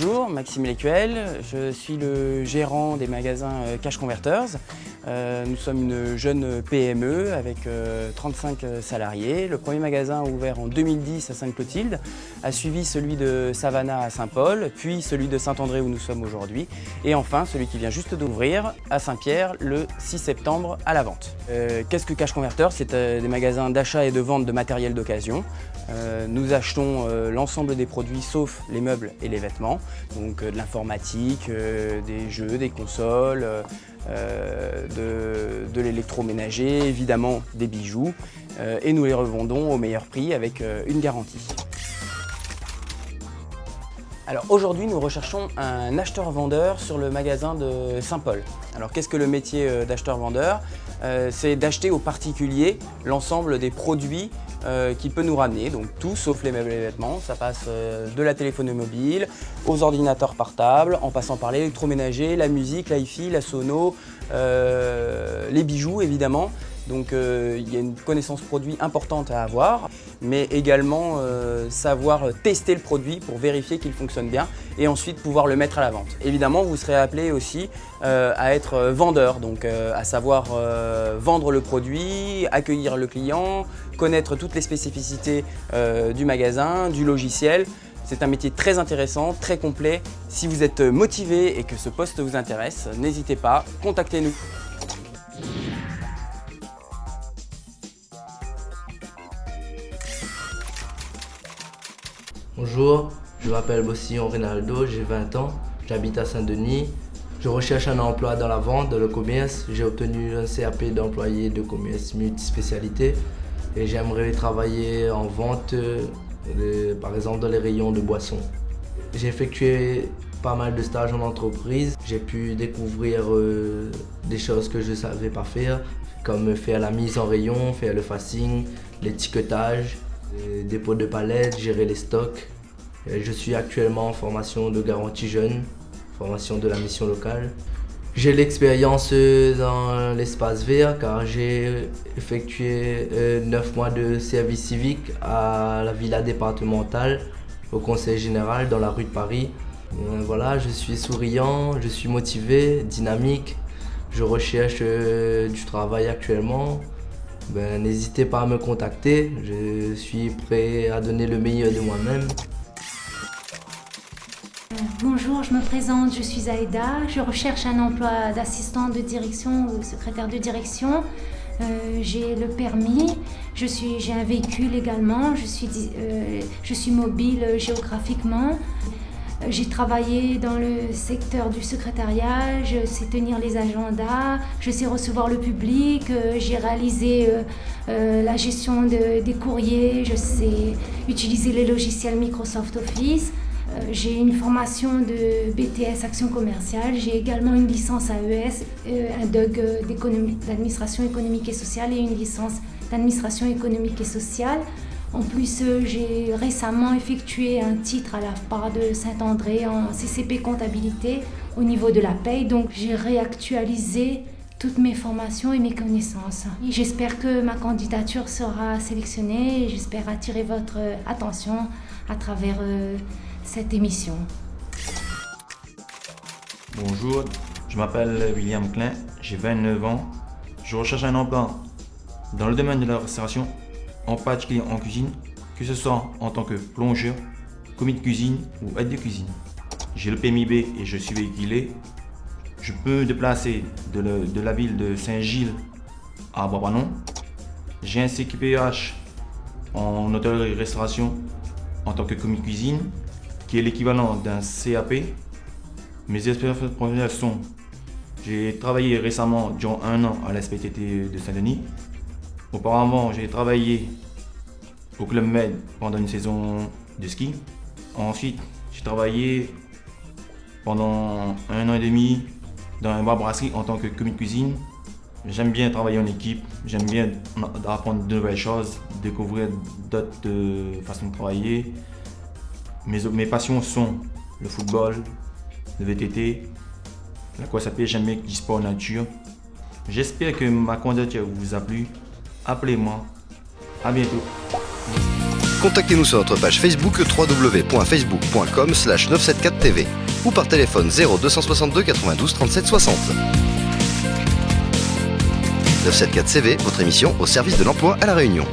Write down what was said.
Bonjour, Maxime Lécuel, je suis le gérant des magasins Cash Converters. Nous sommes une jeune PME avec 35 salariés. Le premier magasin a ouvert en 2010 à Sainte-Clotilde, a suivi celui de Savannah à Saint-Paul, puis celui de Saint-André où nous sommes aujourd'hui, et enfin celui qui vient juste d'ouvrir à Saint-Pierre le 6 septembre à la vente. Qu'est-ce que Cash Converters? C'est des magasins d'achat et de vente de matériel d'occasion. Nous achetons l'ensemble des produits sauf les meubles et les vêtements, donc de l'informatique, des jeux, des consoles, de l'électroménager, évidemment des bijoux, et nous les revendons au meilleur prix avec une garantie. Alors aujourd'hui, nous recherchons un acheteur-vendeur sur le magasin de Saint-Paul. Alors qu'est-ce que le métier d'acheteur-vendeur? C'est d'acheter aux particuliers l'ensemble des produits qu'il peut nous ramener, donc tout sauf les meubles et les vêtements. Ça passe de la téléphonie mobile aux ordinateurs portables, en passant par l'électroménager, la musique, l'hi-fi, la sono, les bijoux évidemment. Donc il y a une connaissance produit importante à avoir, mais également savoir tester le produit pour vérifier qu'il fonctionne bien et ensuite pouvoir le mettre à la vente. Évidemment, vous serez appelé aussi à être vendeur, donc à savoir vendre le produit, accueillir le client, connaître toutes les spécificités du magasin, du logiciel. C'est un métier très intéressant, très complet. Si vous êtes motivé et que ce poste vous intéresse, n'hésitez pas, contactez-nous. Bonjour, je m'appelle Bossillon Rinaldo, j'ai 20 ans, j'habite à Saint-Denis. Je recherche un emploi dans la vente, dans le commerce. J'ai obtenu un CAP d'employé de commerce multispécialité et j'aimerais travailler en vente, par exemple dans les rayons de boissons. J'ai effectué pas mal de stages en entreprise. J'ai pu découvrir des choses que je ne savais pas faire, comme faire la mise en rayon, faire le facing, l'étiquetage, dépôt de palettes, gérer les stocks. Je suis actuellement en formation de garantie jeune, formation de la mission locale. J'ai l'expérience dans l'espace vert car j'ai effectué 9 mois de service civique à la villa départementale, au conseil général dans la rue de Paris. Voilà, je suis souriant, je suis motivé, dynamique. Je recherche du travail actuellement. N'hésitez pas à me contacter, je suis prêt à donner le meilleur de moi-même. Bonjour, je me présente, je suis Aïda, je recherche un emploi d'assistant de direction ou secrétaire de direction. J'ai le permis, j'ai un véhicule également, je suis mobile géographiquement. J'ai travaillé dans le secteur du secrétariat, je sais tenir les agendas, je sais recevoir le public, j'ai réalisé la gestion des courriers, je sais utiliser les logiciels Microsoft Office. J'ai une formation de BTS Action Commerciale, j'ai également une licence AES, un DUG d'administration économique et sociale et une licence d'administration économique et sociale. En plus, j'ai récemment effectué un titre à l'AFPA de Saint-André en CCP comptabilité au niveau de la paye. Donc j'ai réactualisé toutes mes formations et mes connaissances. J'espère que ma candidature sera sélectionnée et j'espère attirer votre attention à travers cette émission. Bonjour, je m'appelle William Klein, j'ai 29 ans. Je recherche un emploi dans le domaine de la restauration, en particulier en cuisine, que ce soit en tant que plongeur, commis de cuisine ou aide de cuisine. J'ai le permis B et je suis véhiculé. Je peux me déplacer de la ville de Saint-Gilles à Bois-Panon. J'ai un CQPH en hôtellerie-restauration en tant que commis de cuisine, qui est l'équivalent d'un CAP. Mes expériences professionnelles sont: j'ai travaillé récemment durant 1 an à la SPTT de Saint-Denis. Auparavant, j'ai travaillé au Club Med pendant une saison de ski. Ensuite, j'ai travaillé pendant 1 an et demi dans un bar-brasserie en tant que commis de cuisine. J'aime bien travailler en équipe, j'aime bien apprendre de nouvelles choses, découvrir d'autres façons de travailler. Mes passions sont le football, le VTT, la course à pied, j'aime bien du sport nature. J'espère que ma candidature vous a plu. Appelez-moi. À bientôt. Contactez-nous sur notre page Facebook www.facebook.com/974tv ou par téléphone 0262 92 37 60. 974 CV, votre émission au service de l'emploi à La Réunion.